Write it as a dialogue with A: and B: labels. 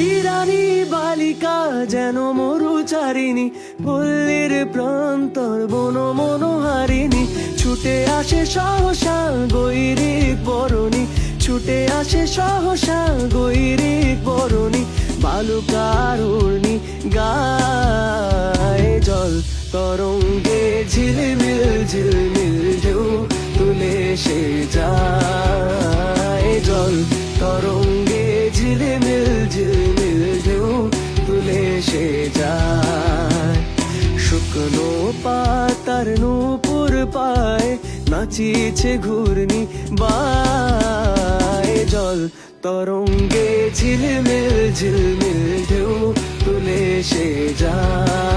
A: ইরানি বালিকা যেন মরুচারিণী, পল্লীর প্রান্তর বন মনোহারিণী। ছুটে আসে সহসা গৈরিক বরণী, ছুটে আসে সহসা গৈরিক বরণী। বালুকার উর্নি গায়ে জল তরঙ্গে ঝিলমিল ঝিলমিল ঢেউ তুলে সে যায়। জল তরঙ্গে ঝিলমিল ঝিলমিল ঢেউ তুলে সে যায়। শুকনো পাতার নূপুর পায় নাচিছে ঘূর্ণি বায়। জল তরঙ্গে ঝিলমিল ঝিলমিল ঢেউ তুলে সে যায়।